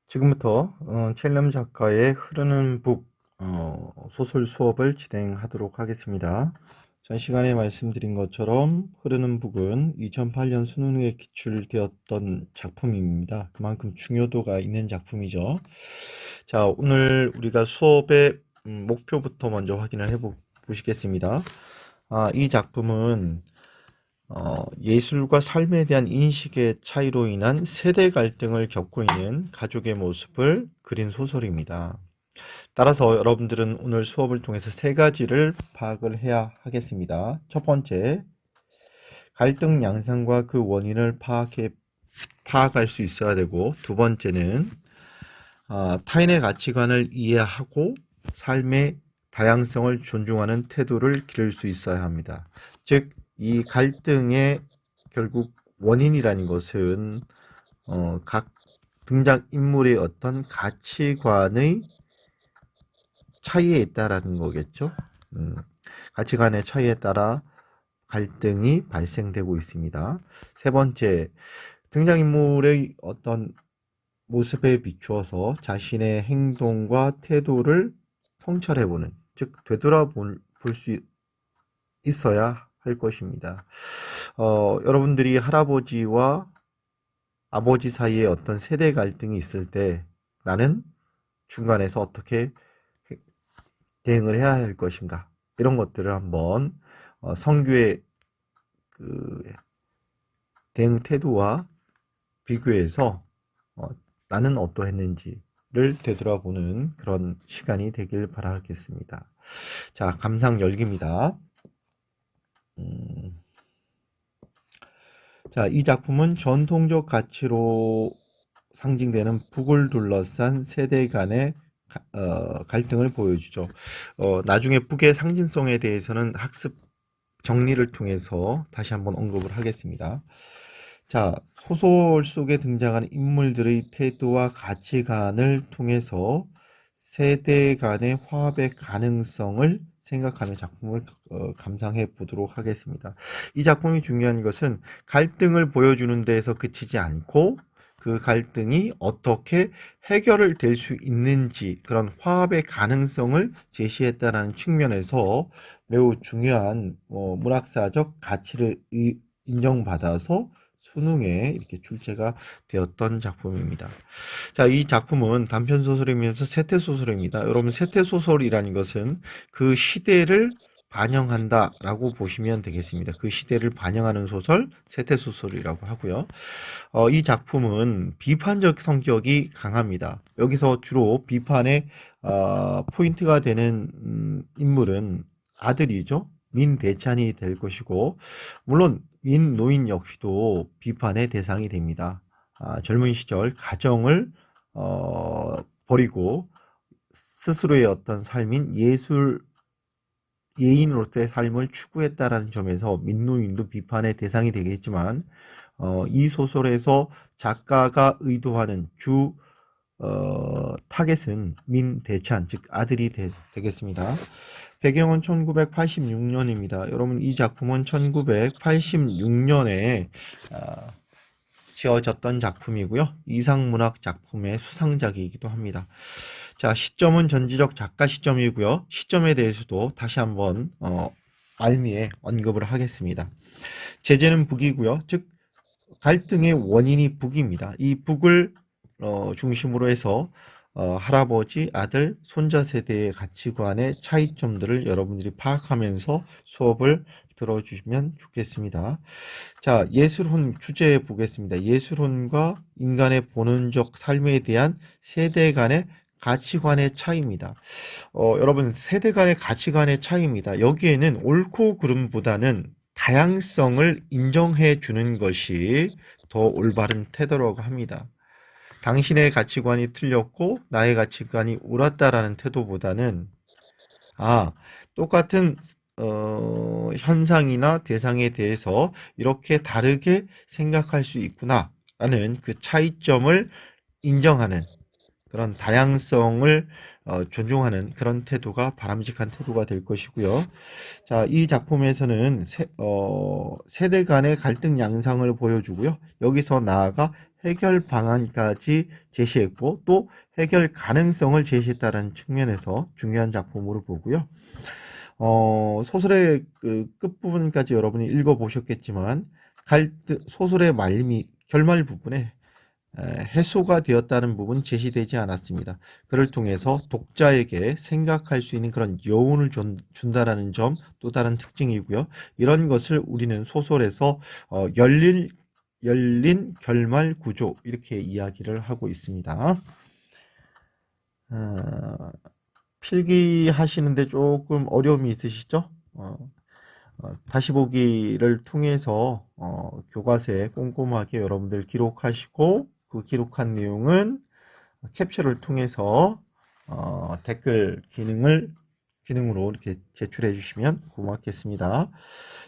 지금부터 첼름 작가의 흐르는 북 소설 수업을 진행하도록 하겠습니다. 전 시간에 말씀드린 것처럼 흐르는 북은 2008년 수능에 기출되었던 작품입니다. 그만큼 중요도가 있는 작품이죠. 자, 오늘 우리가 수업의 목표부터 먼저 확인을 보시겠습니다. 이 작품은 예술과 삶에 대한 인식의 차이로 인한 세대 갈등을 겪고 있는 가족의 모습을 그린 소설입니다. 따라서 여러분들은 오늘 수업을 통해서 세 가지를 파악을 해야 하겠습니다. 첫 번째, 갈등 양상과 그 원인을 파악할 수 있어야 되고, 두 번째는 타인의 가치관을 이해하고 삶의 다양성을 존중하는 태도를 기를 수 있어야 합니다. 즉, 이 갈등의 결국 원인이라는 것은 각 등장인물의 어떤 가치관의 차이에 있다라는 거겠죠. 가치관의 차이에 따라 갈등이 발생되고 있습니다. 세 번째, 등장인물의 어떤 모습에 비추어서 자신의 행동과 태도를 성찰해보는, 즉 되돌아볼 수 있어야 할 것입니다. 여러분들이 할아버지와 아버지 사이에 어떤 세대 갈등이 있을 때 나는 중간에서 어떻게 대응을 해야 할 것인가, 이런 것들을 한번 성규의 그 대응 태도와 비교해서 나는 어떠했는지를 되돌아보는 그런 시간이 되길 바라겠습니다. 자, 감상 열기입니다. 자, 이 작품은 전통적 가치로 상징되는 북을 둘러싼 세대 간의 갈등을 보여주죠. 나중에 북의 상징성에 대해서는 학습 정리를 통해서 다시 한번 언급을 하겠습니다. 자, 소설 속에 등장하는 인물들의 태도와 가치관을 통해서 세대 간의 화합의 가능성을 생각하며 작품을 감상해 보도록 하겠습니다. 이 작품이 중요한 것은 갈등을 보여주는 데에서 그치지 않고 그 갈등이 어떻게 해결을 될 수 있는지, 그런 화합의 가능성을 제시했다는 측면에서 매우 중요한 문학사적 가치를 인정받아서 수능에 이렇게 출제가 되었던 작품입니다. 자, 이 작품은 단편 소설이면서 세태 소설입니다. 여러분, 세태 소설이라는 것은 그 시대를 반영한다라고 보시면 되겠습니다. 그 시대를 반영하는 소설, 세태 소설이라고 하고요. 이 작품은 비판적 성격이 강합니다. 여기서 주로 비판의 포인트가 되는 인물은 아들이죠. 민대찬이 될 것이고, 물론 민노인 역시도 비판의 대상이 됩니다. 젊은 시절 가정을 버리고 스스로의 어떤 삶인 예인으로서의 삶을 추구했다라는 점에서 민노인도 비판의 대상이 되겠지만, 이 소설에서 작가가 의도하는 주 타겟은 민대찬, 즉 아들이 되겠습니다. 배경은 1986년입니다. 여러분, 이 작품은 1986년에 지어졌던 작품이고요. 이상문학 작품의 수상작이기도 합니다. 자, 시점은 전지적 작가 시점이고요. 시점에 대해서도 다시 한번 알미에 언급을 하겠습니다. 제재는 북이고요. 즉 갈등의 원인이 북입니다. 이 북을 중심으로 해서 할아버지, 아들, 손자 세대의 가치관의 차이점들을 여러분들이 파악하면서 수업을 들어주시면 좋겠습니다. 자, 예술혼 주제에 보겠습니다. 예술혼과 인간의 본원적 삶에 대한 세대 간의 가치관의 차이입니다. 여러분, 세대 간의 가치관의 차이입니다. 여기에는 옳고 그름보다는 다양성을 인정해 주는 것이 더 올바른 태도라고 합니다. 당신의 가치관이 틀렸고 나의 가치관이 옳았다라는 태도보다는 똑같은 현상이나 대상에 대해서 이렇게 다르게 생각할 수 있구나 라는 그 차이점을 인정하는, 그런 다양성을 존중하는 그런 태도가 바람직한 태도가 될 것이고요. 자, 이 작품에서는 세대 간의 갈등 양상을 보여주고요. 여기서 나아가 해결 방안까지 제시했고 또 해결 가능성을 제시했다는 측면에서 중요한 작품으로 보고요. 소설의 그 끝부분까지 여러분이 읽어보셨겠지만 소설의 말미 결말 부분에 해소가 되었다는 부분 제시되지 않았습니다. 그를 통해서 독자에게 생각할 수 있는 그런 여운을 준다라는 점 또 다른 특징이고요. 이런 것을 우리는 소설에서 열린 결말 구조 이렇게 이야기를 하고 있습니다. 필기하시는데 조금 어려움이 있으시죠? 다시 보기를 통해서 교과서에 꼼꼼하게 여러분들 기록하시고 그 기록한 내용은 캡처를 통해서 댓글 기능으로 이렇게 제출해 주시면 고맙겠습니다.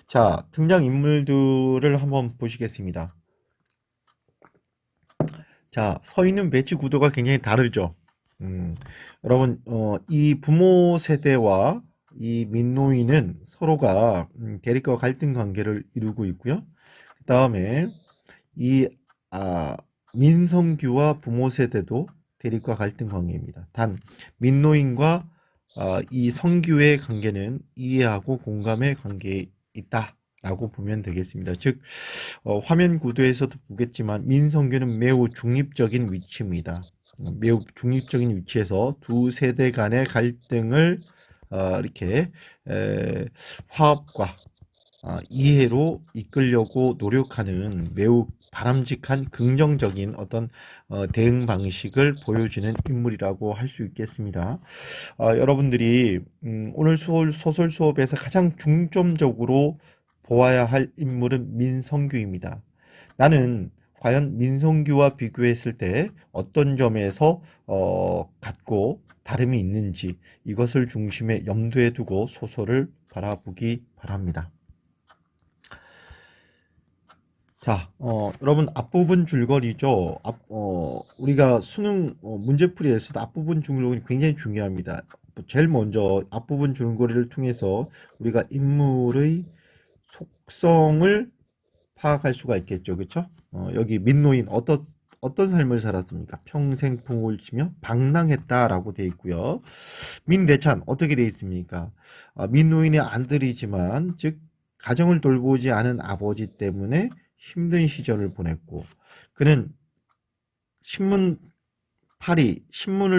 자, 등장 인물들을 한번 보시겠습니다. 자, 서 있는 배치 구도가 굉장히 다르죠. 여러분, 이 부모 세대와 이 민노인은 서로가 대립과 갈등 관계를 이루고 있고요. 그 다음에 이 민성규와 부모 세대도 대립과 갈등 관계입니다. 단 민노인과 이 성규의 관계는 이해하고 공감의 관계에 있다라고 보면 되겠습니다. 즉 화면 구도에서도 보겠지만 민성규는 매우 중립적인 위치입니다. 매우 중립적인 위치에서 두 세대 간의 갈등을 이렇게 화합과 이해로 이끌려고 노력하는 매우 바람직한 긍정적인 어떤 대응 방식을 보여주는 인물이라고 할 수 있겠습니다. 여러분들이 오늘 소설 수업에서 가장 중점적으로 보아야 할 인물은 민성규입니다. 나는 과연 민성규와 비교했을 때 어떤 점에서 같고 다름이 있는지 이것을 중심에 염두에 두고 소설을 바라보기 바랍니다. 자, 여러분 앞부분 줄거리죠. 우리가 수능 문제풀이에서도 앞부분 줄거리 굉장히 중요합니다. 제일 먼저 앞부분 줄거리를 통해서 우리가 인물의 속성을 파악할 수가 있겠죠. 그렇죠? 여기 민노인 어떤 삶을 살았습니까? 평생 풍을 치며 방랑했다라고 되어 있고요. 민대찬 어떻게 되어 있습니까? 민노인의 아들이지만 즉 가정을 돌보지 않은 아버지 때문에 힘든 시절을 보냈고 그는 신문을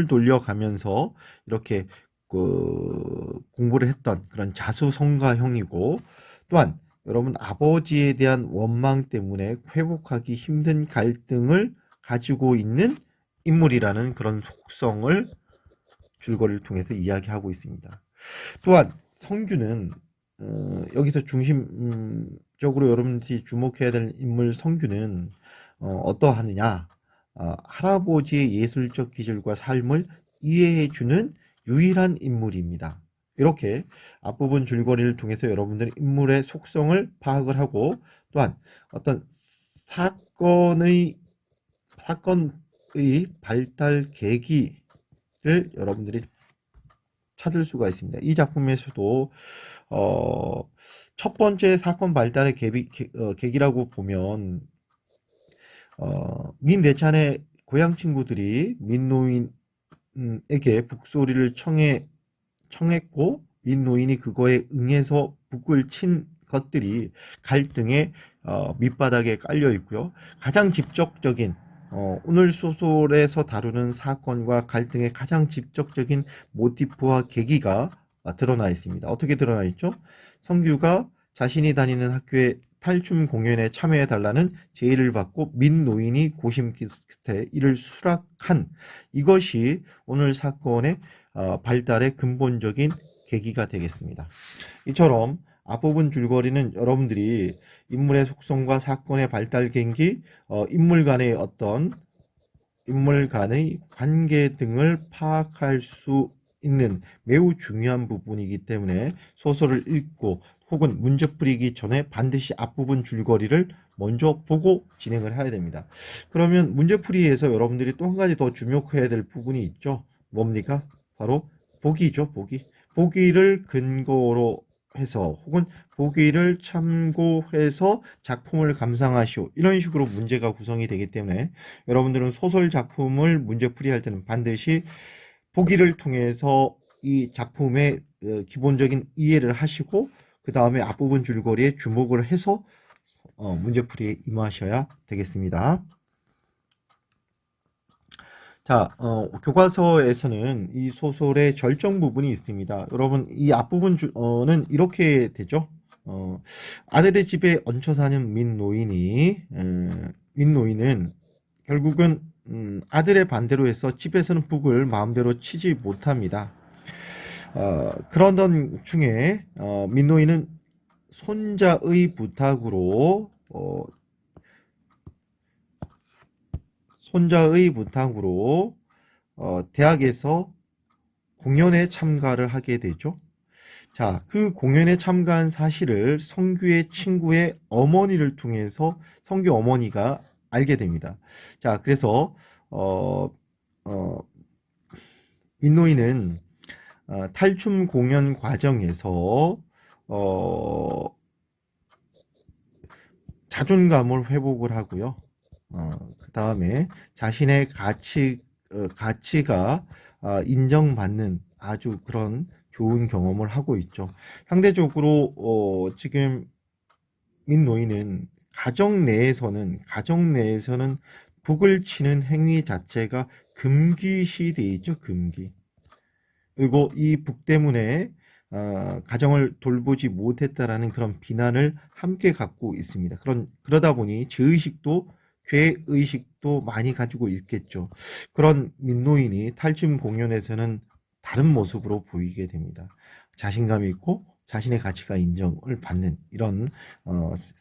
돌려가면서 이렇게 공부를 했던 그런 자수성가형이고 또한 여러분 아버지에 대한 원망 때문에 회복하기 힘든 갈등을 가지고 있는 인물이라는 그런 속성을 줄거리를 통해서 이야기하고 있습니다. 또한 성규는 여기서 중심적으로 여러분들이 주목해야 될 인물 성규는 어떠하느냐 할아버지의 예술적 기질과 삶을 이해해주는 유일한 인물입니다. 이렇게 앞부분 줄거리를 통해서 여러분들이 인물의 속성을 파악을 하고 또한 어떤 사건의 발달 계기를 여러분들이 찾을 수가 있습니다. 이 작품에서도 첫 번째 사건 발달의 계기라고 보면 민대찬의 고향 친구들이 민노인에게 북소리를 청했고 민노인이 그거에 응해서 북을 친 것들이 갈등의 밑바닥에 깔려 있고요. 가장 직접적인 오늘 소설에서 다루는 사건과 갈등의 가장 직접적인 모티프와 계기가 드러나 있습니다. 어떻게 드러나 있죠? 성규가 자신이 다니는 학교에 탈춤 공연에 참여해달라는 제의를 받고 민노인이 고심 끝에 이를 수락한 이것이 오늘 사건의 발달의 근본적인 계기가 되겠습니다. 이처럼 앞부분 줄거리는 여러분들이 인물의 속성과 사건의 발달 계기, 인물 간의 관계 등을 파악할 수 있는 매우 중요한 부분이기 때문에 소설을 읽고 혹은 문제 풀이기 전에 반드시 앞부분 줄거리를 먼저 보고 진행을 해야 됩니다. 그러면 문제 풀이에서 여러분들이 또 한 가지 더 주목해야 될 부분이 있죠. 뭡니까? 바로 보기죠, 보기. 보기를 근거로 해서 혹은 보기를 참고해서 작품을 감상하시오. 이런 식으로 문제가 구성이 되기 때문에 여러분들은 소설 작품을 문제풀이할 때는 반드시 보기를 통해서 이 작품의 기본적인 이해를 하시고 그 다음에 앞부분 줄거리에 주목을 해서 문제풀이에 임하셔야 되겠습니다. 자, 교과서에서는 이 소설의 절정 부분이 있습니다. 여러분, 이 앞부분은 이렇게 되죠. 아들의 집에 얹혀 사는 민노인은 결국은 아들의 반대로 해서 집에서는 북을 마음대로 치지 못합니다. 그러던 중에 민노인은 손자의 부탁으로 대학에서 공연에 참가를 하게 되죠. 자, 그 공연에 참가한 사실을 성규의 친구의 어머니를 통해서 성규 어머니가 알게 됩니다. 자, 그래서 민노인은 탈춤 공연 과정에서 자존감을 회복을 하고요. 그 다음에 자신의 가치가 인정받는 아주 그런 좋은 경험을 하고 있죠. 상대적으로 지금 민노인은 가정 내에서는 북을 치는 행위 자체가 금기시되어 있죠. 금기. 그리고 이 북 때문에 가정을 돌보지 못했다라는 그런 비난을 함께 갖고 있습니다. 그러다 보니 죄의식도 많이 가지고 있겠죠. 그런 민노인이 탈춤 공연에서는 다른 모습으로 보이게 됩니다. 자신감이 있고 자신의 가치가 인정을 받는 이런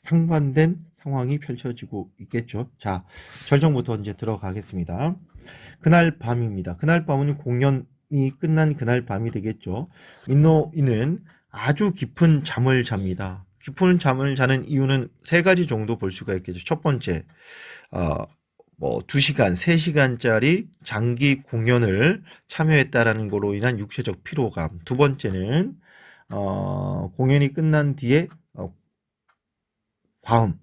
상반된 상황이 펼쳐지고 있겠죠. 자, 절정부터 이제 들어가겠습니다. 그날 밤입니다. 그날 밤은 공연이 끝난 그날 밤이 되겠죠. 민노인은 아주 깊은 잠을 잡니다. 깊은 잠을 자는 이유는 세 가지 정도 볼 수가 있겠죠. 첫 번째, 뭐 2시간, 3시간짜리 장기 공연을 참여했다라는 거로 인한 육체적 피로감. 두 번째는 공연이 끝난 뒤에 과음,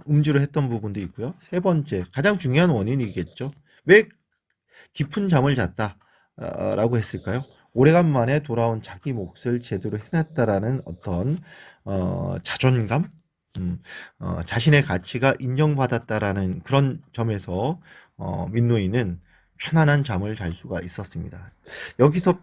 음주를 했던 부분도 있고요. 세 번째, 가장 중요한 원인이겠죠. 왜 깊은 잠을 잤다라고 했을까요? 오래간만에 돌아온 자기 몫을 제대로 해냈다라는 어떤 자존감, 자신의 가치가 인정받았다라는 그런 점에서 민노인은 편안한 잠을 잘 수가 있었습니다. 여기서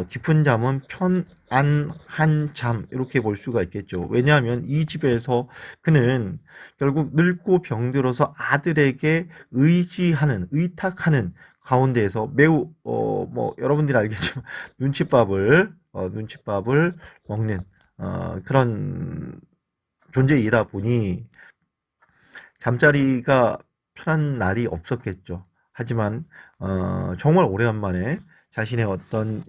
깊은 잠은 편안한 잠 이렇게 볼 수가 있겠죠. 왜냐하면 이 집에서 그는 결국 늙고 병들어서 아들에게 의탁하는 가운데에서 매우 뭐 여러분들이 알겠지만 눈칫밥을 먹는 그런 존재이다 보니 잠자리가 편한 날이 없었겠죠. 하지만 정말 오래간만에 자신의 어떤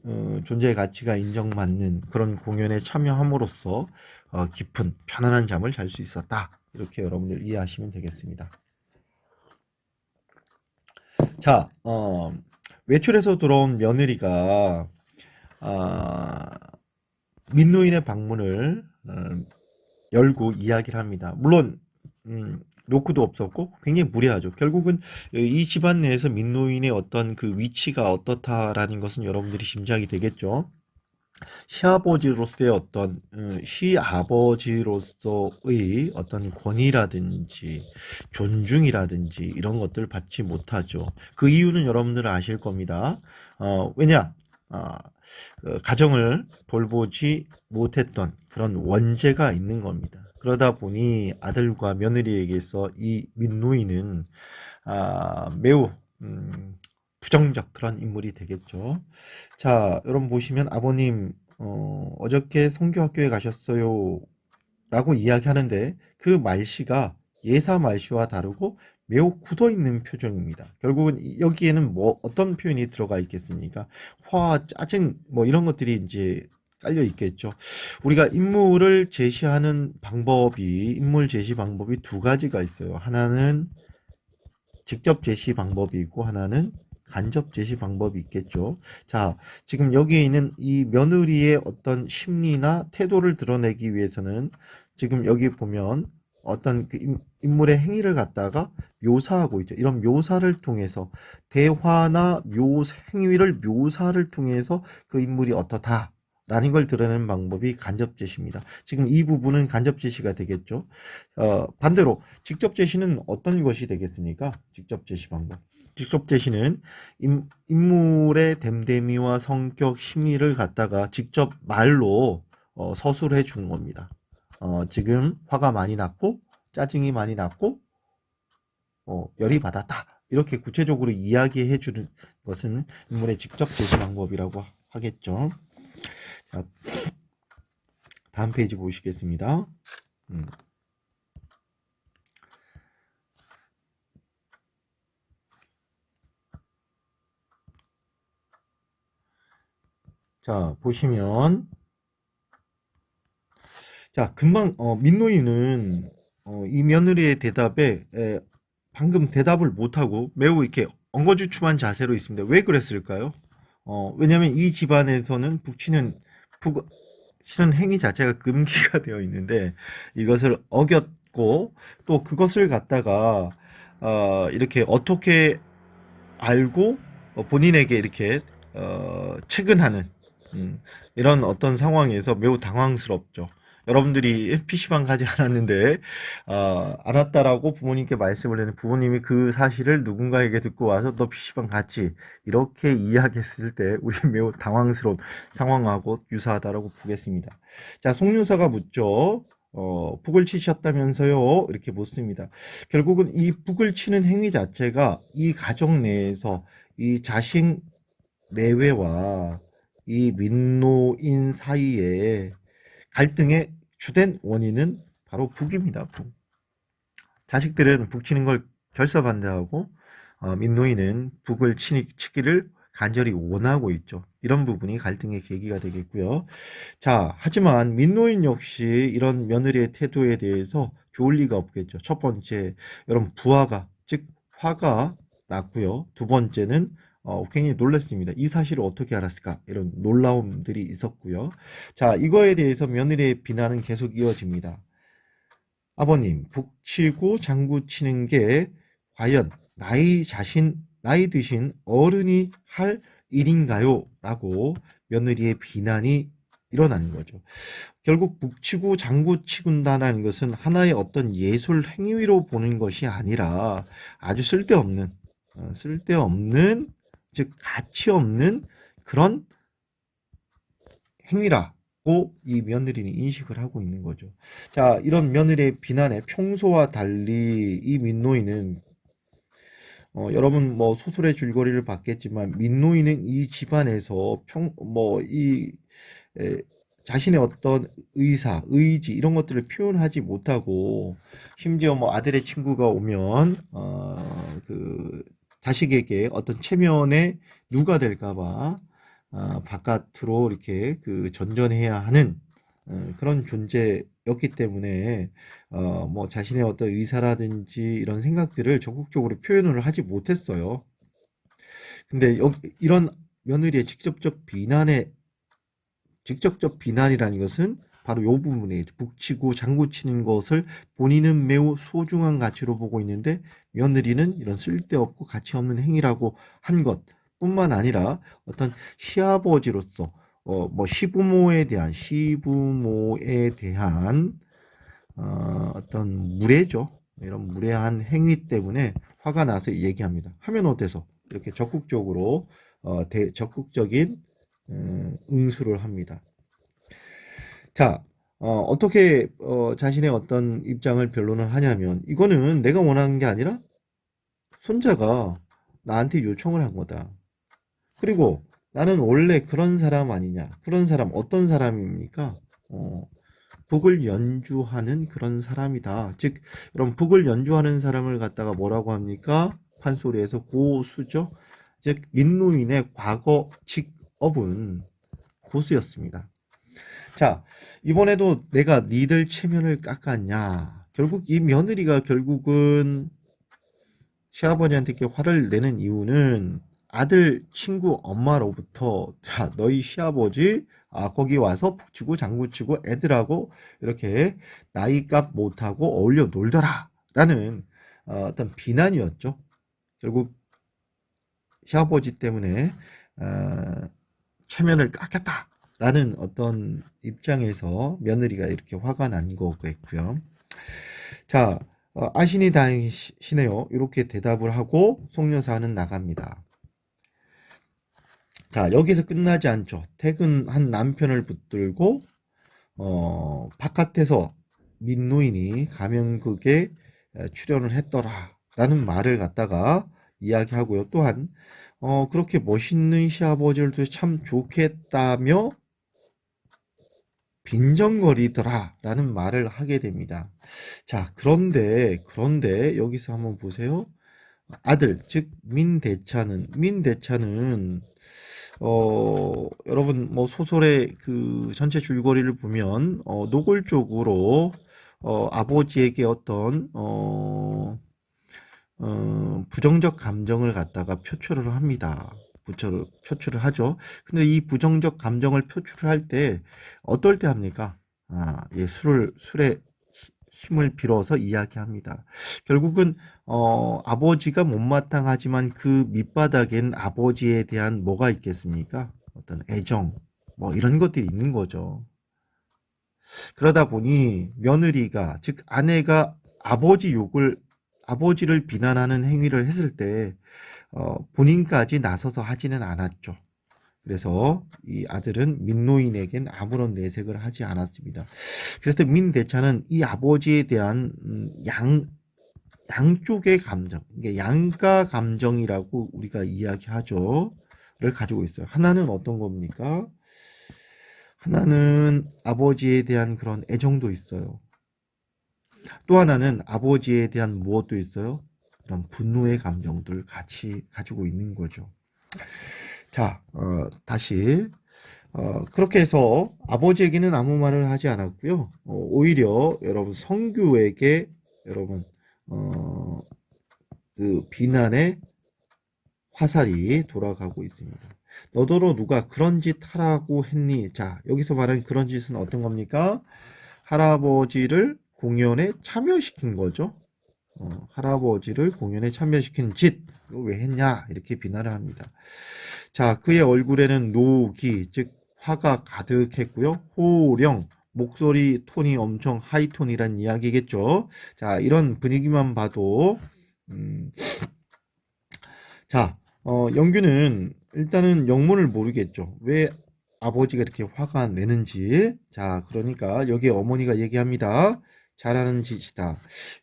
존재의 가치가 인정받는 그런 공연에 참여함으로써 깊은 편안한 잠을 잘 수 있었다. 이렇게 여러분들 이해하시면 되겠습니다. 자, 외출해서 돌아온 며느리가 민노인의 방문을 열고 이야기를 합니다. 물론 노크도 없었고 굉장히 무례하죠. 결국은 이 집안 내에서 민노인의 어떤 그 위치가 어떻다라는 것은 여러분들이 짐작이 되겠죠. 시아버지로서의 어떤 권위라든지 존중이라든지 이런 것들을 받지 못하죠. 그 이유는 여러분들은 아실 겁니다. 왜냐? 가정을 돌보지 못했던 그런 원죄가 있는 겁니다. 그러다 보니 아들과 며느리에게서 이 민노인은 매우 부정적 그런 인물이 되겠죠. 자, 여러분 보시면 아버님 어저께 성교학교에 가셨어요 라고 이야기하는데 그 말씨가 예사 말씨와 다르고 매우 굳어있는 표정입니다. 결국은 여기에는 뭐 어떤 표현이 들어가 있겠습니까? 화, 짜증 뭐 이런 것들이 이제 깔려 있겠죠. 우리가 인물 제시 방법이 두 가지가 있어요. 하나는 직접 제시 방법이 있고 하나는 간접 제시 방법이 있겠죠. 자, 지금 여기에 있는 이 며느리의 어떤 심리나 태도를 드러내기 위해서는 지금 여기 보면 어떤 그 인물의 행위를 갖다가 묘사하고 있죠. 이런 묘사를 통해서 대화나 행위를 묘사를 통해서 그 인물이 어떻다 라는 걸 드러내는 방법이 간접 제시입니다. 지금 이 부분은 간접 제시가 되겠죠. 반대로 직접 제시는 어떤 것이 되겠습니까? 직접 제시 방법. 직접 제시는 인물의 됨됨이와 성격, 심리를 갖다가 직접 말로 서술해 주는 겁니다. 지금 화가 많이 났고 짜증이 많이 났고 열이 받았다. 이렇게 구체적으로 이야기해 주는 것은 인물의 직접 제시 방법이라고 하겠죠. 자, 다음 페이지 보시겠습니다. 자, 보시면 자, 금방 민노인은 이 며느리의 대답에 방금 대답을 못하고 매우 이렇게 엉거주춤한 자세로 있습니다. 왜 그랬을까요? 왜냐하면 이 집안에서는 북치는 행위 자체가 금기가 되어 있는데 이것을 어겼고 또 그것을 갖다가 이렇게 어떻게 알고 본인에게 이렇게 체근하는 이런 어떤 상황에서 매우 당황스럽죠. 여러분들이 PC방 가지 않았는데 않았다라고 부모님께 말씀을 했는데 부모님이 그 사실을 누군가에게 듣고 와서 너 PC방 갔지 이렇게 이야기했을 때 우리 매우 당황스러운 상황하고 유사하다라고 보겠습니다. 자, 송유서가 묻죠. 북을 치셨다면서요? 이렇게 묻습니다. 결국은 이 북을 치는 행위 자체가 이 가정 내에서 이 자식 내외와 이 민노인 사이에 갈등의 주된 원인은 바로 북입니다. 북. 자식들은 북 치는 걸 결사반대하고 민노인은 북을 치기를 간절히 원하고 있죠. 이런 부분이 갈등의 계기가 되겠고요. 자, 하지만 민노인 역시 이런 며느리의 태도에 대해서 좋을 리가 없겠죠. 첫 번째, 여러분 부하가 즉 화가 났고요. 두 번째는 굉장히 놀랐습니다. 이 사실을 어떻게 알았을까? 이런 놀라움들이 있었고요. 자, 이거에 대해서 며느리의 비난은 계속 이어집니다. 아버님, 북치고 장구치는 게 과연 나이 드신 어른이 할 일인가요? 라고 며느리의 비난이 일어나는 거죠. 결국 북치고 장구치군다는 것은 하나의 어떤 예술 행위로 보는 것이 아니라 아주 쓸데없는 즉 가치 없는 그런 행위라고 이 며느리는 인식을 하고 있는 거죠. 자, 이런 며느리의 비난에 평소와 달리 이 민노인은 여러분 뭐 소설의 줄거리를 봤겠지만 민노인은 이 집안에서 자신의 어떤 의지 이런 것들을 표현하지 못하고 심지어 뭐 아들의 친구가 오면 그 자식에게 어떤 체면에 누가 될까봐 바깥으로 이렇게 그 전전해야 하는 그런 존재였기 때문에 뭐 자신의 어떤 의사라든지 이런 생각들을 적극적으로 표현을 하지 못했어요. 근데 이런 며느리의 직접적 비난이라는 것은 바로 이 부분에 북치고 장구치는 것을 본인은 매우 소중한 가치로 보고 있는데 며느리는 이런 쓸데없고 가치 없는 행위라고 한 것뿐만 아니라 어떤 시아버지로서 뭐 시부모에 대한 어떤 무례죠. 이런 무례한 행위 때문에 화가 나서 얘기합니다. 하면 어때서 이렇게 적극적으로 적극적인 응수를 합니다. 자, 어떻게 자신의 어떤 입장을 변론을 하냐면 이거는 내가 원하는 게 아니라 손자가 나한테 요청을 한 거다. 그리고 나는 원래 그런 사람 아니냐? 그런 사람 어떤 사람입니까? 북을 연주하는 그런 사람이다. 즉, 여러분 북을 연주하는 사람을 갖다가 뭐라고 합니까? 판소리에서 고수죠. 즉, 민노인의 과거 직업은 고수였습니다. 자, 이번에도 내가 니들 체면을 깎았냐? 결국 이 며느리가 결국은 시아버지한테 이렇게 화를 내는 이유는 아들 친구 엄마로부터 자, 너희 시아버지 거기 와서 북치고 장구치고 애들하고 이렇게 나이값 못하고 어울려 놀더라 라는 어떤 비난이었죠. 결국 시아버지 때문에 체면을 깎였다 라는 어떤 입장에서 며느리가 이렇게 화가 난 거겠고요. 자, 아시니 다행이시네요. 이렇게 대답을 하고 속녀사는 나갑니다. 자, 여기서 끝나지 않죠. 퇴근한 남편을 붙들고 바깥에서 민노인이 가면극에 출연을 했더라 라는 말을 갖다가 이야기하고요. 또한 그렇게 멋있는 시아버지를 참 좋겠다며 빈정거리더라 라는 말을 하게 됩니다. 자, 그런데 여기서 한번 보세요. 아들, 즉 민대차는 여러분 뭐 소설의 그 전체 줄거리를 보면 노골적으로 아버지에게 어떤 부정적 감정을 갖다가 표출을 합니다. 표출을 하죠. 근데 이 부정적 감정을 표출을 할 때 어떨 때 합니까? 예, 술의 힘을 빌어서 이야기합니다. 결국은 아버지가 못마땅하지만 그 밑바닥엔 아버지에 대한 뭐가 있겠습니까? 어떤 애정, 뭐 이런 것들이 있는 거죠. 그러다 보니 며느리가, 즉 아내가 아버지를 비난하는 행위를 했을 때 본인까지 나서서 하지는 않았죠. 그래서 이 아들은 민노인에겐 아무런 내색을 하지 않았습니다. 그래서 민대차는 이 아버지에 대한 양쪽의 감정, 이게 양가 감정이라고 우리가 이야기하죠.를 가지고 있어요. 하나는 어떤 겁니까? 하나는 아버지에 대한 그런 애정도 있어요. 또 하나는 아버지에 대한 무엇도 있어요? 그런 분노의 감정들 같이 가지고 있는 거죠. 자, 다시 그렇게 해서 아버지에게는 아무 말을 하지 않았고요. 오히려 여러분 성규에게 여러분 그 비난의 화살이 돌아가고 있습니다. 너더러 누가 그런 짓 하라고 했니? 자, 여기서 말하는 그런 짓은 어떤 겁니까? 할아버지를 공연에 참여시킨 거죠. 할아버지를 공연에 참여시킨 짓, 이거 왜 했냐? 이렇게 비난을 합니다. 자, 그의 얼굴에는 노기, 즉 화가 가득했고요. 호령, 목소리 톤이 엄청 하이톤이란 이야기겠죠. 자, 이런 분위기만 봐도 자, 영규는 일단은 영문을 모르겠죠. 왜 아버지가 이렇게 화가 내는지. 자, 그러니까 여기 어머니가 얘기합니다. 잘하는 짓이다.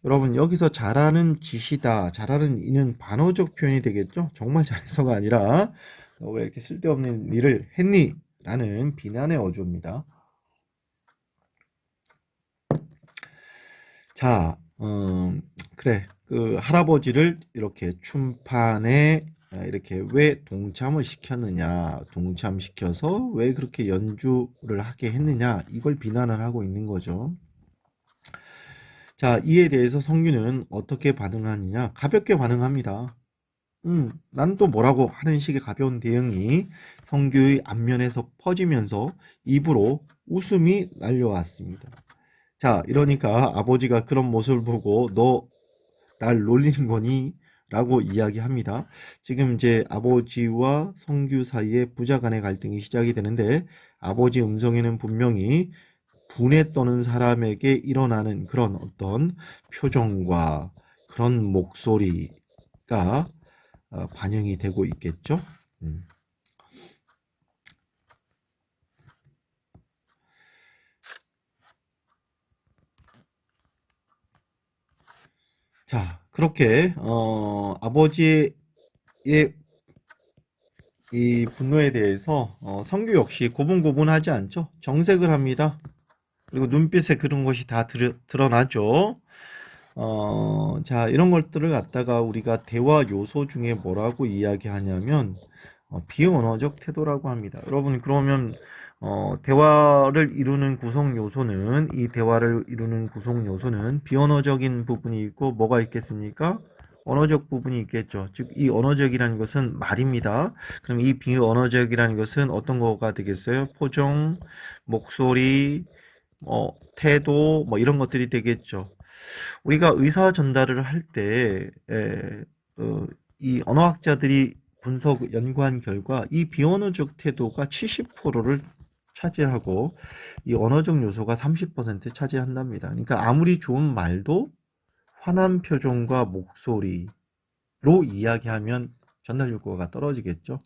여러분, 여기서 잘하는 짓이다. 잘하는 이는 반어적 표현이 되겠죠? 정말 잘해서가 아니라 너 왜 이렇게 쓸데없는 일을 했니? 라는 비난의 어조입니다. 자, 그래. 그 할아버지를 이렇게 춤판에 이렇게 왜 동참을 시켰느냐, 동참시켜서 왜 그렇게 연주를 하게 했느냐, 이걸 비난을 하고 있는 거죠. 자, 이에 대해서 성규는 어떻게 반응하느냐, 가볍게 반응합니다. 난 또 뭐라고 하는 식의 가벼운 대응이 성규의 안면에서 퍼지면서 입으로 웃음이 날려왔습니다. 자, 이러니까 아버지가 그런 모습을 보고 너 날 놀리는 거니? 라고 이야기합니다. 지금 이제 아버지와 성규 사이에 부자 간의 갈등이 시작이 되는데 아버지 음성에는 분명히 분에 떠는 사람에게 일어나는 그런 어떤 표정과 그런 목소리가 반영이 되고 있겠죠. 자, 그렇게 아버지의 이 분노에 대해서 성규 역시 고분고분하지 않죠. 정색을 합니다. 그리고 눈빛에 그런 것이 다 드러나죠. 자, 이런 것들을 갖다가 우리가 대화 요소 중에 뭐라고 이야기하냐면 비언어적 태도라고 합니다. 여러분, 그러면 대화를 이루는 구성 요소는 이 대화를 이루는 구성 요소는 비언어적인 부분이 있고 뭐가 있겠습니까? 언어적 부분이 있겠죠. 즉, 이 언어적이라는 것은 말입니다. 그럼 이 비언어적이라는 것은 어떤 거가 되겠어요? 표정, 목소리, 태도, 뭐 이런 것들이 되겠죠. 우리가 의사 전달을 할 때, 이 언어학자들이 분석, 연구한 결과 이 비언어적 태도가 70%를 차지하고 이 언어적 요소가 30% 차지한답니다. 그러니까 아무리 좋은 말도 환한 표정과 목소리로 이야기하면 전달 효과가 떨어지겠죠.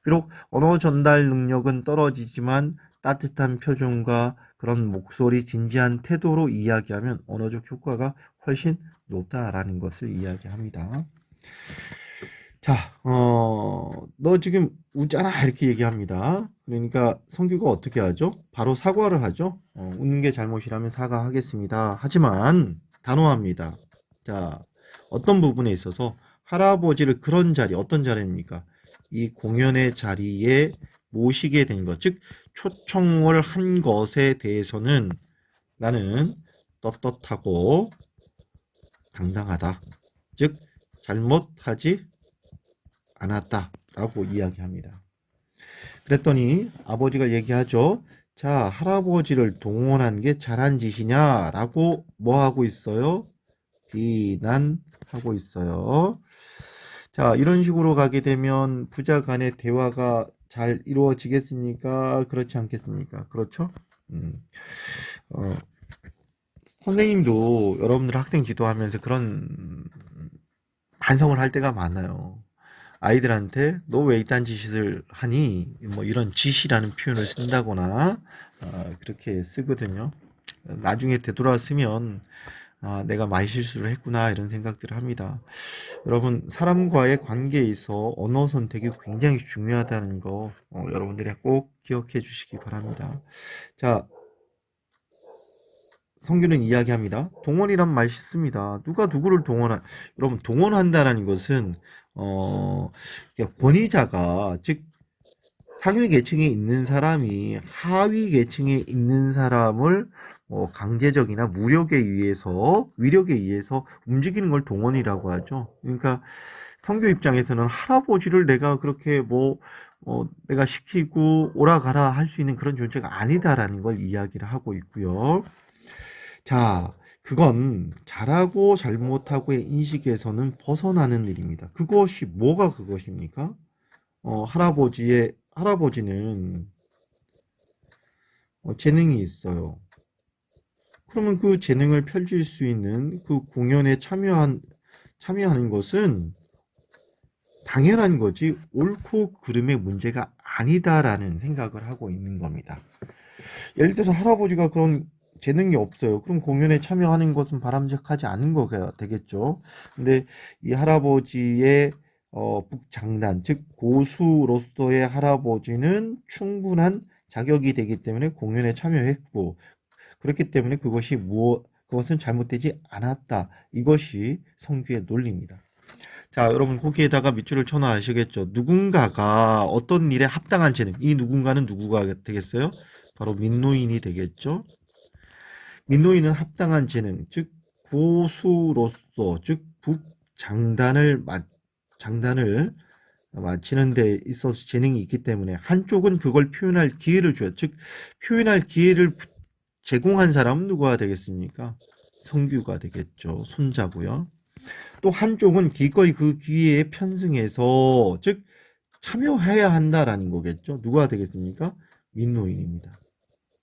비록 언어 전달 능력은 떨어지지만 따뜻한 표정과 그런 목소리, 진지한 태도로 이야기하면 언어적 효과가 훨씬 높다라는 것을 이야기합니다. 자, 너 지금 웃잖아 이렇게 얘기합니다. 그러니까 성규가 어떻게 하죠? 바로 사과를 하죠. 웃는 게 잘못이라면 사과하겠습니다. 하지만 단호합니다. 자, 어떤 부분에 있어서 할아버지를 그런 자리, 어떤 자리입니까? 이 공연의 자리에 모시게 된 것, 즉 초청을 한 것에 대해서는 나는 떳떳하고 당당하다. 즉 잘못하지 않았다라고 이야기합니다. 그랬더니 아버지가 얘기하죠. 자, 할아버지를 동원한 게 잘한 짓이냐라고 뭐 하고 있어요? 비난하고 있어요. 자, 이런 식으로 가게 되면 부자 간의 대화가 잘 이루어지겠습니까? 그렇지 않겠습니까? 그렇죠? 어, 선생님도 여러분들 학생 지도하면서 그런 반성을 할 때가 많아요. 아이들한테 너 왜 이딴 짓을 하니? 뭐 이런 짓이라는 표현을 쓴다거나 그렇게 쓰거든요. 나중에 되돌아서면 내가 많이 실수를 했구나 이런 생각들을 합니다. 여러분 사람과의 관계에 있어 언어 선택이 굉장히 중요하다는 거 여러분들이 꼭 기억해 주시기 바랍니다. 자, 성규는 이야기합니다. 동원이란 말 씻습니다. 누가 누구를 여러분 동원한다라는 것은 권위자가 즉 상위 계층에 있는 사람이 하위 계층에 있는 사람을 강제적이나 위력에 의해서 움직이는 걸 동원이라고 하죠. 그러니까 성교 입장에서는 할아버지를 내가 그렇게 내가 시키고 오라가라 할 수 있는 그런 존재가 아니다라는 걸 이야기를 하고 있고요. 자, 그건 잘하고 잘못하고의 인식에서는 벗어나는 일입니다. 그것이 뭐가 그것입니까? 할아버지는 재능이 있어요. 그러면 그 재능을 펼칠 수 있는 그 공연에 참여하는 것은 당연한 거지 옳고 그름의 문제가 아니다라는 생각을 하고 있는 겁니다. 예를 들어서 할아버지가 그런 재능이 없어요. 그럼 공연에 참여하는 것은 바람직하지 않은 거가 되겠죠. 근데 이 할아버지의 북장단, 즉 고수로서의 할아버지는 충분한 자격이 되기 때문에 공연에 참여했고 그렇기 때문에 그것은 잘못되지 않았다. 이것이 성규의 논리입니다. 자, 여러분 거기에다가 밑줄을 쳐놔야시겠죠. 누군가가 어떤 일에 합당한 재능, 이 누군가는 누구가 되겠어요? 바로 민노인이 되겠죠. 민노인은 합당한 재능, 즉 고수로서, 즉 장단을 마치는 데 있어서 재능이 있기 때문에 한쪽은 그걸 표현할 기회를 줘요. 즉 표현할 기회를 제공한 사람은 누가 되겠습니까? 성규가 되겠죠. 손자고요. 또 한쪽은 기꺼이 그 기회에 편승해서 즉 참여해야 한다라는 거겠죠. 누가 되겠습니까? 민노인입니다.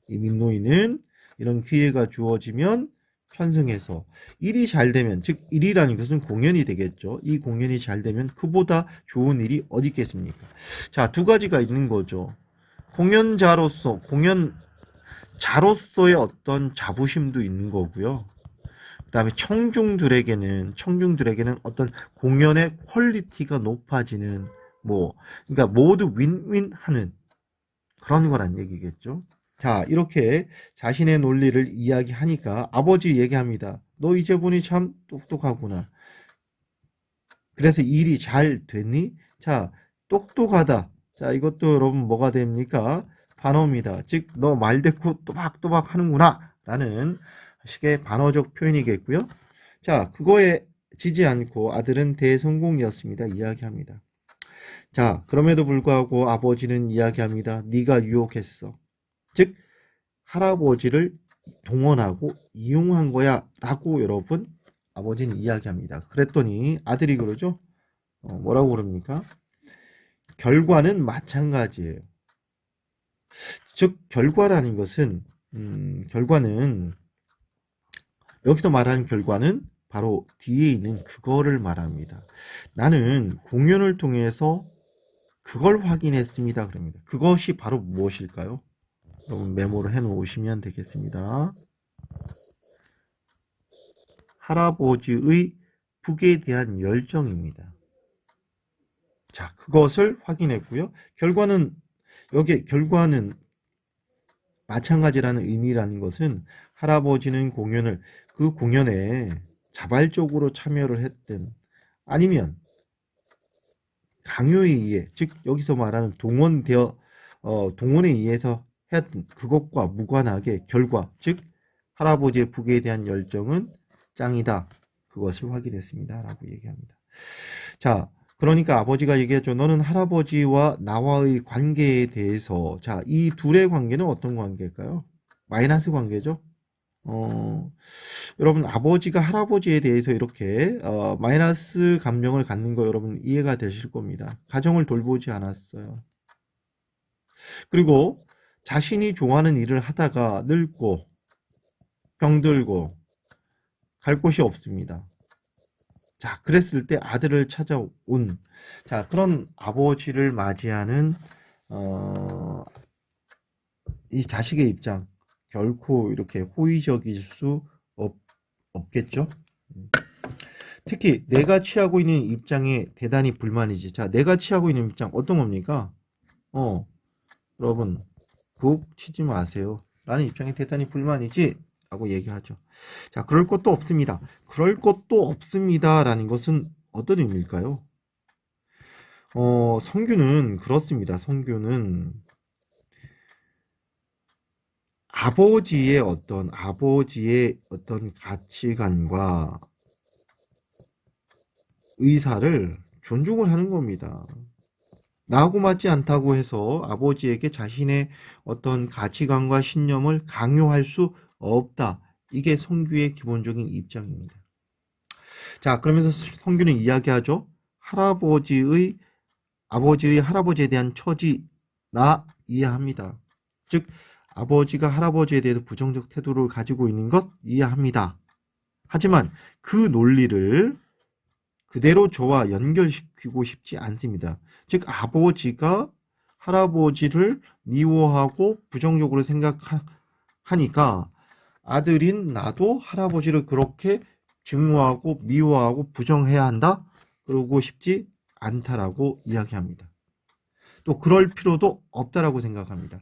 이 민노인은 이런 기회가 주어지면 편승해서 일이 잘 되면 즉 일이라는 것은 공연이 되겠죠. 이 공연이 잘 되면 그보다 좋은 일이 어디 있겠습니까? 자, 두 가지가 있는 거죠. 공연자로서의 어떤 자부심도 있는 거고요. 그 다음에 청중들에게는 어떤 공연의 퀄리티가 높아지는 그러니까 모두 윈윈 하는 그런 거란 얘기겠죠. 자, 이렇게 자신의 논리를 이야기하니까 아버지 얘기합니다. 너 이제 보니 참 똑똑하구나. 그래서 일이 잘 됐니? 자, 똑똑하다. 자, 이것도 여러분 뭐가 됩니까? 반어입니다. 즉, 너 말대꾸 또박또박 하는구나. 라는 식의 반어적 표현이겠고요. 자, 그거에 지지 않고 아들은 대성공이었습니다. 이야기합니다. 자, 그럼에도 불구하고 아버지는 이야기합니다. 네가 유혹했어. 즉 할아버지를 동원하고 이용한 거야 라고 여러분 아버지는 이야기합니다. 그랬더니 아들이 그러죠. 뭐라고 그럽니까? 결과는 마찬가지예요. 즉 결과라는 것은 결과는 여기서 말하는 결과는 바로 뒤에 있는 그거를 말합니다. 나는 공연을 통해서 그걸 확인했습니다. 그럽니다. 그것이 바로 무엇일까요? 여러분 메모를 해 놓으시면 되겠습니다. 할아버지의 북에 대한 열정입니다. 자, 그것을 확인했고요. 여기 결과는 마찬가지라는 의미라는 것은 할아버지는 그 공연에 자발적으로 참여를 했든 아니면 강요에 의해, 즉 여기서 말하는 동원에 의해서 했던 그것과 무관하게 결과, 즉 할아버지의 북에 대한 열정은 짱이다. 그것을 확인했습니다. 라고 얘기합니다. 자, 그러니까 아버지가 얘기했죠. 너는 할아버지와 나와의 관계에 대해서, 자, 이 둘의 관계는 어떤 관계일까요? 마이너스 관계죠. 여러분 아버지가 할아버지에 대해서 이렇게 마이너스 감정을 갖는 거 여러분 이해가 되실 겁니다. 가정을 돌보지 않았어요. 그리고 자신이 좋아하는 일을 하다가 늙고 병들고 갈 곳이 없습니다. 자, 그랬을 때 아들을 찾아온 자, 그런 아버지를 맞이하는 이 자식의 입장 결코 이렇게 호의적일 수 없겠죠. 특히 내가 취하고 있는 입장에 대단히 불만이지. 자, 내가 취하고 있는 입장 어떤 겁니까? 여러분 북 치지 마세요 라는 입장에 대단히 불만이지 라고 얘기하죠. 자, 그럴 것도 없습니다. 그럴 것도 없습니다 라는 것은 어떤 의미일까요? 성규는 그렇습니다. 성규는 아버지의 어떤 가치관과 의사를 존중을 하는 겁니다. 나하고 맞지 않다고 해서 아버지에게 자신의 어떤 가치관과 신념을 강요할 수 없다. 이게 성규의 기본적인 입장입니다. 자, 그러면서 성규는 이야기하죠. 아버지의 할아버지에 대한 처지, 나 이해합니다. 즉, 아버지가 할아버지에 대해서 부정적 태도를 가지고 있는 것 이해합니다. 하지만 그 논리를 그대로 저와 연결시키고 싶지 않습니다. 즉 아버지가 할아버지를 미워하고 부정적으로 생각하니까 아들인 나도 할아버지를 그렇게 증오하고 미워하고 부정해야 한다? 그러고 싶지 않다라고 이야기합니다. 또 그럴 필요도 없다라고 생각합니다.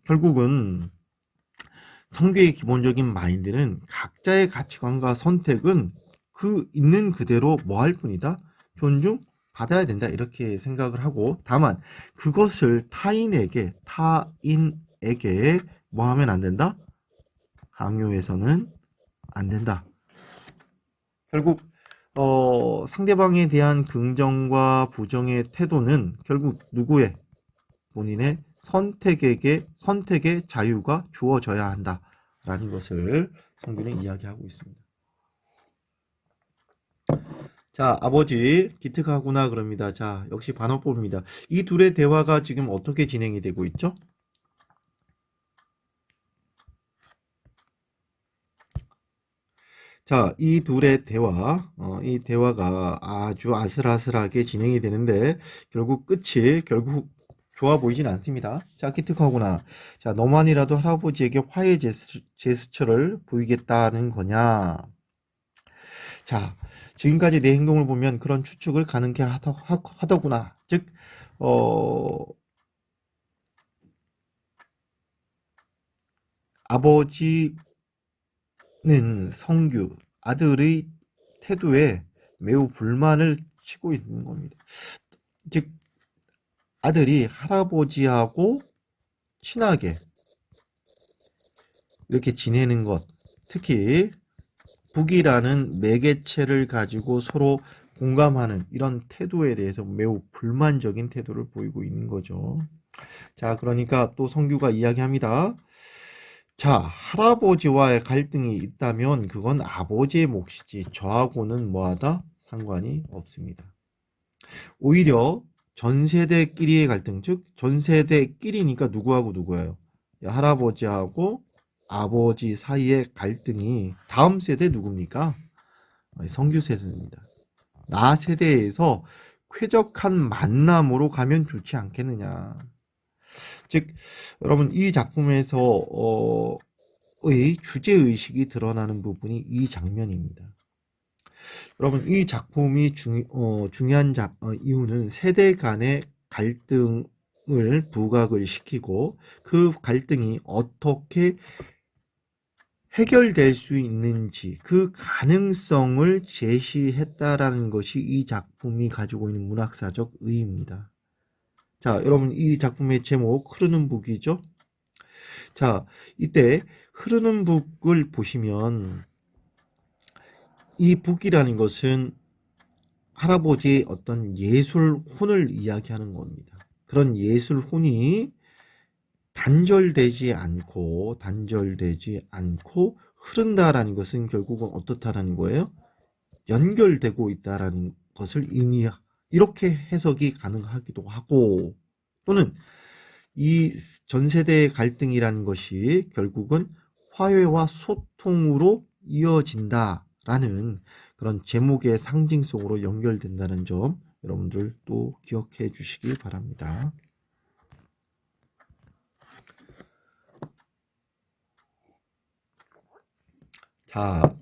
결국은 성교의 기본적인 마인드는 각자의 가치관과 선택은 그 있는 그대로 뭐 할 뿐이다? 존중받아야 된다. 이렇게 생각을 하고 다만 그것을 타인에게 뭐 하면 안 된다? 강요해서는 안 된다. 결국 상대방에 대한 긍정과 부정의 태도는 결국 누구의 본인의 선택의 자유가 주어져야 한다라는 것을 성경은 이야기하고 있습니다. 자, 아버지 기특하구나 그럽니다. 자, 역시 반어법입니다. 이 둘의 대화가 지금 어떻게 진행이 되고 있죠? 자, 이 둘의 이 대화가 아주 아슬아슬하게 진행이 되는데 결국 좋아 보이진 않습니다. 자, 기특하구나. 자, 너만이라도 할아버지에게 화해 제스처를 보이겠다는 거냐? 자, 지금까지 내 행동을 보면 그런 추측을 가능케 하더구나. 즉, 아버지는 성규, 아들의 태도에 매우 불만을 치고 있는 겁니다. 즉, 아들이 할아버지하고 친하게 이렇게 지내는 것, 특히 북이라는 매개체를 가지고 서로 공감하는 이런 태도에 대해서 매우 불만적인 태도를 보이고 있는 거죠. 자, 그러니까 또 성규가 이야기합니다. 자, 할아버지와의 갈등이 있다면 그건 아버지의 몫이지 저하고는 뭐하다? 상관이 없습니다. 오히려 전세대끼리의 갈등, 즉 전세대끼리니까 누구하고 누구예요? 할아버지하고 아버지 사이의 갈등이 다음 세대 누굽니까? 성규 세대입니다. 나 세대에서 쾌적한 만남으로 가면 좋지 않겠느냐. 즉, 여러분 이 작품에서 의 주제의식이 드러나는 부분이 이 장면입니다. 여러분 이 작품이 중요한 이유는 세대 간의 갈등을 부각을 시키고 그 갈등이 어떻게 해결될 수 있는지 그 가능성을 제시했다라는 것이 이 작품이 가지고 있는 문학사적 의의입니다. 자, 여러분 이 작품의 제목 흐르는 북이죠. 자, 이때 흐르는 북을 보시면 이 북이라는 것은 할아버지의 어떤 예술혼을 이야기하는 겁니다. 그런 예술혼이 단절되지 않고 흐른다라는 것은 결국은 어떻다라는 거예요? 연결되고 있다라는 것을 이렇게 해석이 가능하기도 하고, 또는 이 전세대의 갈등이라는 것이 결국은 화해와 소통으로 이어진다라는 그런 제목의 상징성으로 연결된다는 점 여러분들 또 기억해 주시기 바랍니다. 자,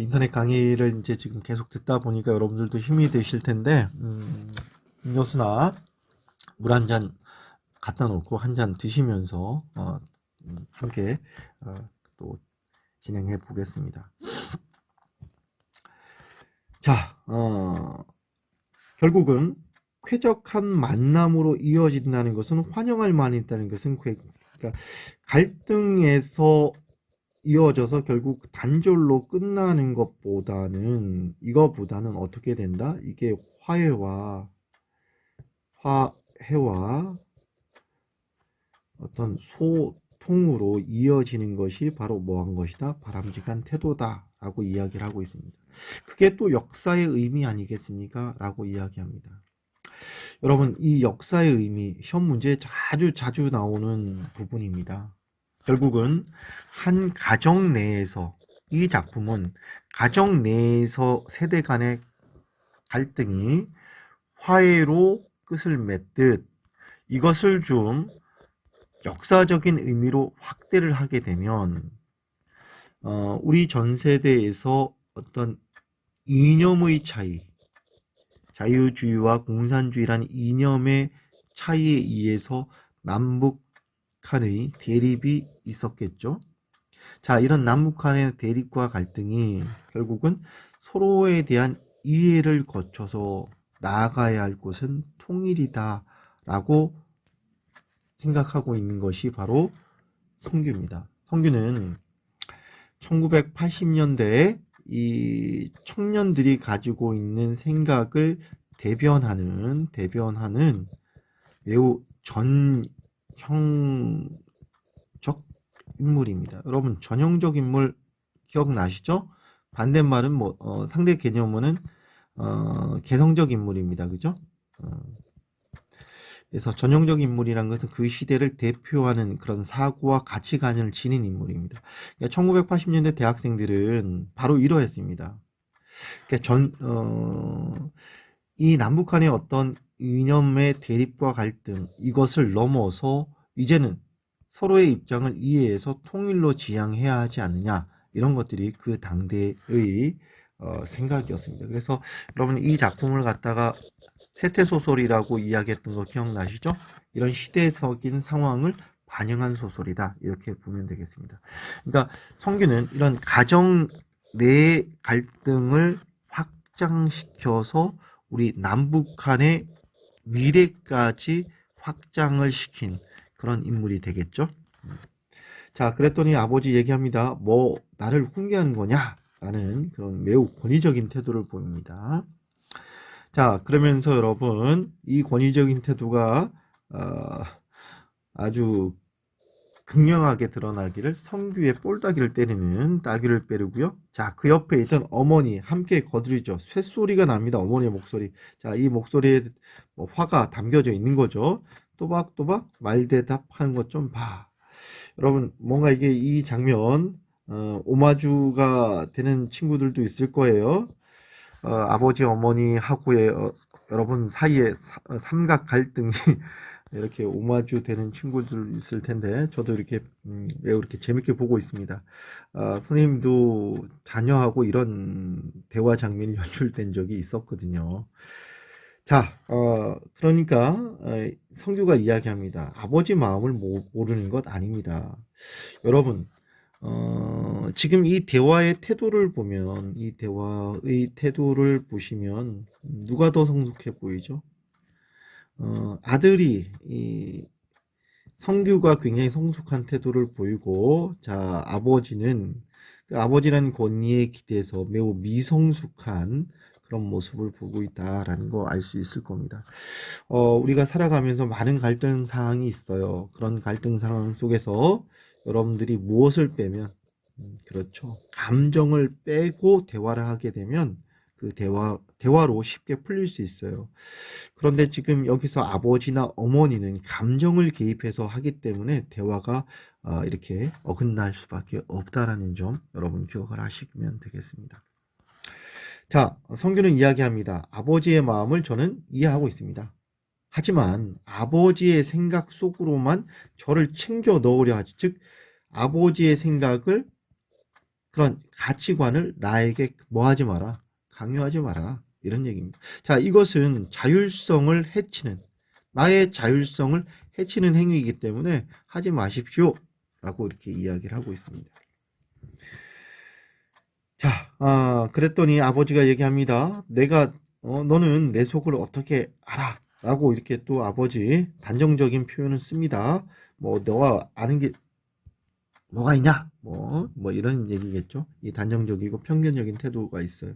인터넷 강의를 이제 지금 계속 듣다 보니까 여러분들도 힘이 드실 텐데, 음료수나 물 한 잔 갖다 놓고 한 잔 드시면서 함께 또 진행해 보겠습니다. 자, 결국은 쾌적한 만남으로 이어진다는 것은 환영할 만이 있다는 것은 그러니까 갈등에서 이어져서 결국 단절로 끝나는 이거보다는 어떻게 된다? 이게 화해와 어떤 소통으로 이어지는 것이 바로 뭐한 것이다? 바람직한 태도다라고 이야기를 하고 있습니다. 그게 또 역사의 의미 아니겠습니까? 라고 이야기합니다. 여러분 이 역사의 의미 시험 문제에 자주 나오는 부분입니다. 결국은 한 가정 내에서 이 작품은 가정 내에서 세대 간의 갈등이 화해로 끝을 맺듯 이것을 좀 역사적인 의미로 확대를 하게 되면 우리 전 세대에서 어떤 이념의 차이, 자유주의와 공산주의라는 이념의 차이에 의해서 남북 간의 대립이 있었겠죠. 자, 이런 남북 간의 대립과 갈등이 결국은 서로에 대한 이해를 거쳐서 나아가야 할 곳은 통일이다 라고 생각하고 있는 것이 바로 성규입니다. 성규는 1980년대에 이 청년들이 가지고 있는 생각을 대변하는 매우 전형적 인물입니다. 여러분 전형적 인물 기억나시죠? 반대말은 상대 개념어는 개성적 인물입니다. 그죠? 그래서 전형적 인물이란 것은 그 시대를 대표하는 그런 사고와 가치관을 지닌 인물입니다. 그러니까 1980년대 대학생들은 바로 이러했습니다. 그러니까 이 남북한의 어떤 이념의 대립과 갈등 이것을 넘어서 이제는 서로의 입장을 이해해서 통일로 지향해야 하지 않느냐 이런 것들이 그 당대의 생각이었습니다. 그래서 여러분 이 작품을 갖다가 세태소설이라고 이야기했던 거 기억나시죠? 이런 시대적인 상황을 반영한 소설이다 이렇게 보면 되겠습니다. 그러니까 성규는 이런 가정 내 갈등을 확장시켜서 우리 남북한의 미래까지 확장을 시킨 그런 인물이 되겠죠. 자, 그랬더니 아버지 얘기합니다. 뭐 나를 훈계하는 거냐? 라는 그런 매우 권위적인 태도를 보입니다. 자, 그러면서 여러분 이 권위적인 태도가 어, 아주 극명하게 드러나기를 성규의 볼따기를 때리는 따귀를 빼르고요. 자, 그 옆에 있던 어머니 함께 거들이죠. 쇳소리가 납니다. 어머니의 목소리. 자, 이 목소리에 뭐 화가 담겨져 있는 거죠. 또박또박 말대답하는 것 좀 봐. 여러분, 뭔가 이게 이 장면 오마주가 되는 친구들도 있을 거예요. 아버지 어머니하고의 여러분 사이에 삼각 갈등이 이렇게 오마주 되는 친구들 있을 텐데 저도 이렇게 매우 이렇게 재밌게 보고 있습니다. 선생님도 자녀하고 이런 대화 장면이 연출된 적이 있었거든요. 자, 그러니까 성규가 이야기합니다. 아버지 마음을 모르는 것 아닙니다. 여러분, 지금 이 대화의 태도를 보면, 이 대화의 태도를 보시면, 누가 더 성숙해 보이죠? 아들이, 성규가 굉장히 성숙한 태도를 보이고, 자, 아버지는, 그 아버지라는 권위에 기대서 매우 미성숙한 그런 모습을 보고 있다라는 거 알 수 있을 겁니다. 우리가 살아가면서 많은 갈등 상황이 있어요. 그런 갈등 상황 속에서 여러분들이 무엇을 빼면, 그렇죠. 감정을 빼고 대화를 하게 되면 그 대화로 쉽게 풀릴 수 있어요. 그런데 지금 여기서 아버지나 어머니는 감정을 개입해서 하기 때문에 대화가 이렇게 어긋날 수밖에 없다라는 점 여러분 기억을 하시면 되겠습니다. 자, 성규는 이야기합니다. 아버지의 마음을 저는 이해하고 있습니다. 하지만 아버지의 생각 속으로만 저를 챙겨 넣으려 하지, 즉 아버지의 생각을 그런 가치관을 나에게 뭐 하지 마라, 강요하지 마라, 이런 얘기입니다. 자, 이것은 자율성을 해치는, 나의 자율성을 해치는 행위이기 때문에 하지 마십시오 라고 이렇게 이야기를 하고 있습니다. 자, 그랬더니 아버지가 얘기합니다. 너는 내 속을 어떻게 알아? 라고 이렇게 또 아버지 단정적인 표현을 씁니다. 뭐, 너가 아는 게 뭐가 있냐? 뭐 이런 얘기겠죠. 이 단정적이고 편견적인 태도가 있어요.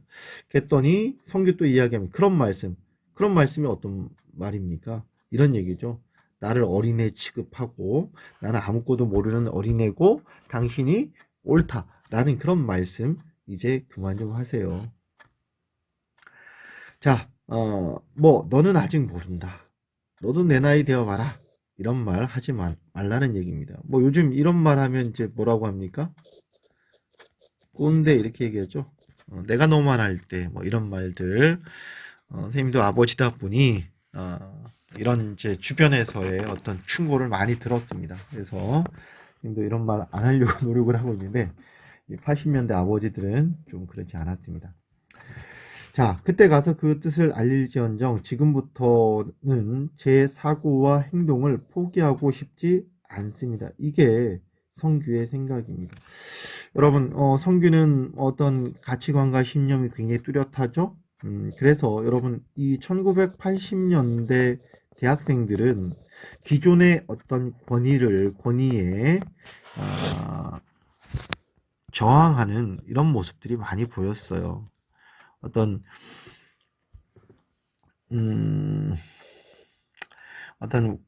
그랬더니 성규 또 이야기하면 그런 말씀이 어떤 말입니까? 이런 얘기죠. 나를 어린애 취급하고 나는 아무것도 모르는 어린애고 당신이 옳다라는 그런 말씀 이제 그만 좀 하세요. 자, 뭐 너는 아직 모른다. 너도 내 나이 되어 봐라. 이런 말 하지 말라는 얘기입니다. 뭐 요즘 이런 말 하면 이제 뭐라고 합니까? 꼰대 이렇게 얘기하죠. 내가 너만 할 때 뭐 이런 말들. 선생님도 아버지다 보니 이런 이제 주변에서의 어떤 충고를 많이 들었습니다. 그래서 선생님도 이런 말 안 하려고 노력을 하고 있는데 80년대 아버지들은 좀 그렇지 않았습니다. 자, 그때 가서 그 뜻을 알릴지언정 지금부터는 제 사고와 행동을 포기하고 싶지 않습니다. 이게 성규의 생각입니다. 여러분, 성규는 어떤 가치관과 신념이 굉장히 뚜렷하죠? 그래서 여러분, 이 1980년대 대학생들은 기존의 어떤 권위에 저항하는 이런 모습들이 많이 보였어요. 어떤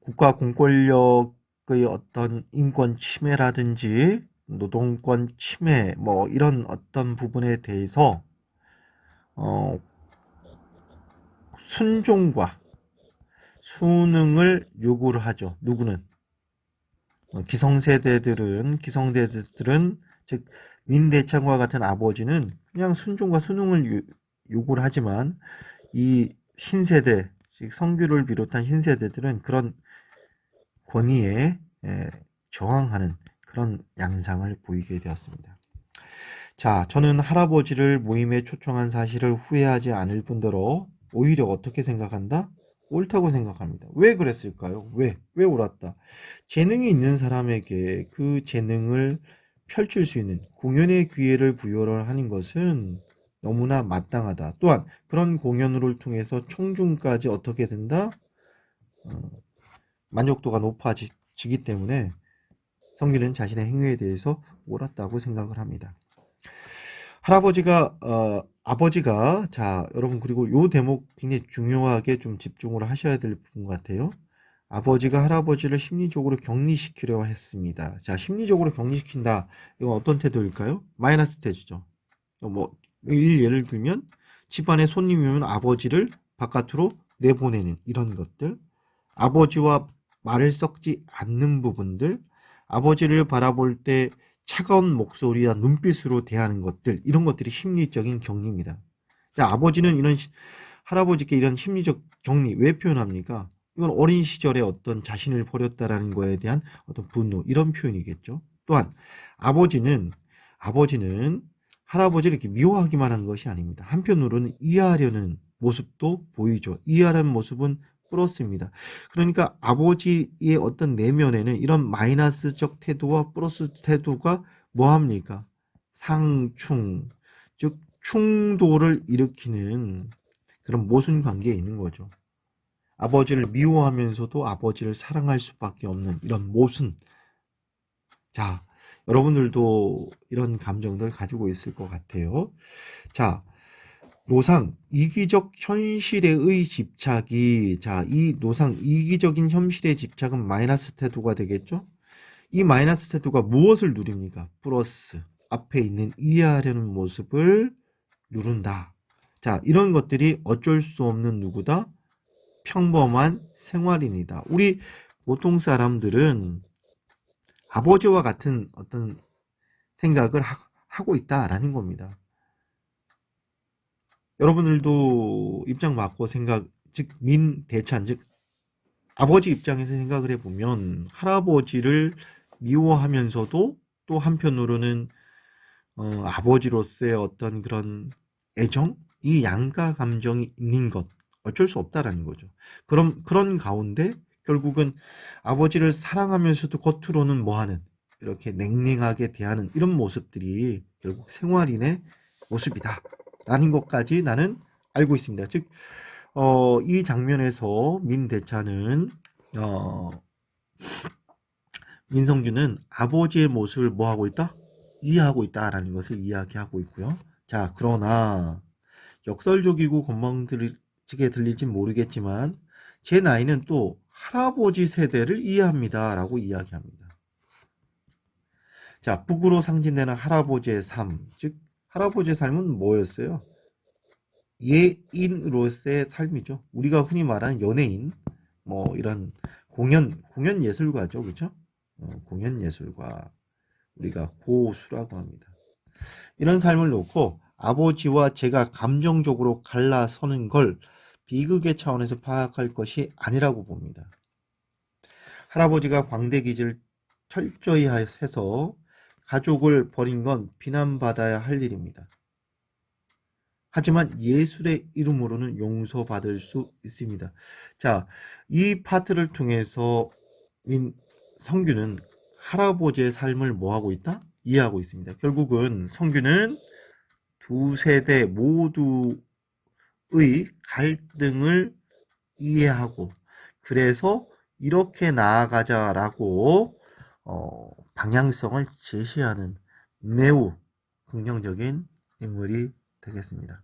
국가 공권력의 어떤 인권 침해라든지 노동권 침해 뭐 이런 어떤 부분에 대해서 순종과 순응을 요구를 하죠. 누구는 기성세대들은 즉 민대창과 같은 아버지는 그냥 순종과 순응을 요구를 하지만 이 신세대, 즉 성규를 비롯한 신세대들은 그런 권위에 저항하는 그런 양상을 보이게 되었습니다. 자, 저는 할아버지를 모임에 초청한 사실을 후회하지 않을 뿐더러 오히려 어떻게 생각한다? 옳다고 생각합니다. 왜 그랬을까요? 왜 옳았다? 재능이 있는 사람에게 그 재능을 펼칠 수 있는 공연의 기회를 부여를 하는 것은 너무나 마땅하다. 또한 그런 공연을 통해서 총중까지 어떻게 된다? 만족도가 높아지기 때문에 성규는 자신의 행위에 대해서 옳았다고 생각을 합니다. 할아버지가 아버지가 자 여러분 그리고 요 대목 굉장히 중요하게 좀 집중을 하셔야 될 부분 같아요. 아버지가 할아버지를 심리적으로 격리시키려 했습니다. 자, 심리적으로 격리시킨다. 이건 어떤 태도일까요? 마이너스 태도죠. 뭐 예를 들면 집안에 손님이 오면 아버지를 바깥으로 내보내는 이런 것들, 아버지와 말을 섞지 않는 부분들, 아버지를 바라볼 때 차가운 목소리와 눈빛으로 대하는 것들, 이런 것들이 심리적인 격리입니다. 자, 아버지는 할아버지께 이런 심리적 격리 왜 표현합니까? 이건 어린 시절에 어떤 자신을 버렸다라는 거에 대한 어떤 분노, 이런 표현이겠죠. 또한 아버지는 할아버지를 이렇게 미워하기만 한 것이 아닙니다. 한편으로는 이해하려는 모습도 보이죠. 이해하는 모습은 플러스입니다. 그러니까 아버지의 어떤 내면에는 이런 마이너스적 태도와 플러스 태도가 뭐합니까? 상충, 즉 충돌을 일으키는 그런 모순 관계에 있는 거죠. 아버지를 미워하면서도 아버지를 사랑할 수밖에 없는 이런 모순. 자, 여러분들도 이런 감정들 가지고 있을 것 같아요. 자, 노상, 이기적 현실의 집착이, 자, 이 노상, 이기적인 현실의 집착은 마이너스 태도가 되겠죠? 이 마이너스 태도가 무엇을 누립니까? 플러스, 앞에 있는 이해하려는 모습을 누른다. 자, 이런 것들이 어쩔 수 없는 누구다? 평범한 생활인이다. 우리 보통 사람들은 아버지와 같은 어떤 생각을 하고 있다라는 겁니다. 여러분들도 입장 바꿔 생각, 즉 민대찬, 즉 아버지 입장에서 생각을 해보면 할아버지를 미워하면서도 또 한편으로는 아버지로서의 어떤 그런 애정, 이 양가 감정이 있는 것 어쩔 수 없다라는 거죠. 그런 가운데 결국은 아버지를 사랑하면서도 겉으로는 뭐하는 이렇게 냉랭하게 대하는 이런 모습들이 결국 생활인의 모습이다라는 것까지 나는 알고 있습니다. 즉, 이 장면에서 민대차는 민성규는 아버지의 모습을 뭐하고 있다? 이해하고 있다라는 것을 이야기하고 있고요. 자, 그러나 역설적이고 건방지게 들릴진 모르겠지만 제 나이는 또 할아버지 세대를 이해합니다 라고 이야기합니다. 자, 북으로 상징되는 할아버지의 삶, 즉 할아버지의 삶은 뭐였어요? 예인으로서의 삶이죠. 우리가 흔히 말하는 연예인, 뭐 이런 공연 예술가죠, 그렇죠? 공연 예술가, 우리가 고수라고 합니다. 이런 삶을 놓고 아버지와 제가 감정적으로 갈라서는 걸 비극의 차원에서 파악할 것이 아니라고 봅니다. 할아버지가 광대기질 철저히 해서 가족을 버린 건 비난받아야 할 일입니다. 하지만 예술의 이름으로는 용서받을 수 있습니다. 자, 이 파트를 통해서 성규는 할아버지의 삶을 뭐하고 있다? 이해하고 있습니다. 결국은 성규는 두 세대 모두의 갈등을 이해하고 그래서 이렇게 나아가자라고 방향성을 제시하는 매우 긍정적인 인물이 되겠습니다.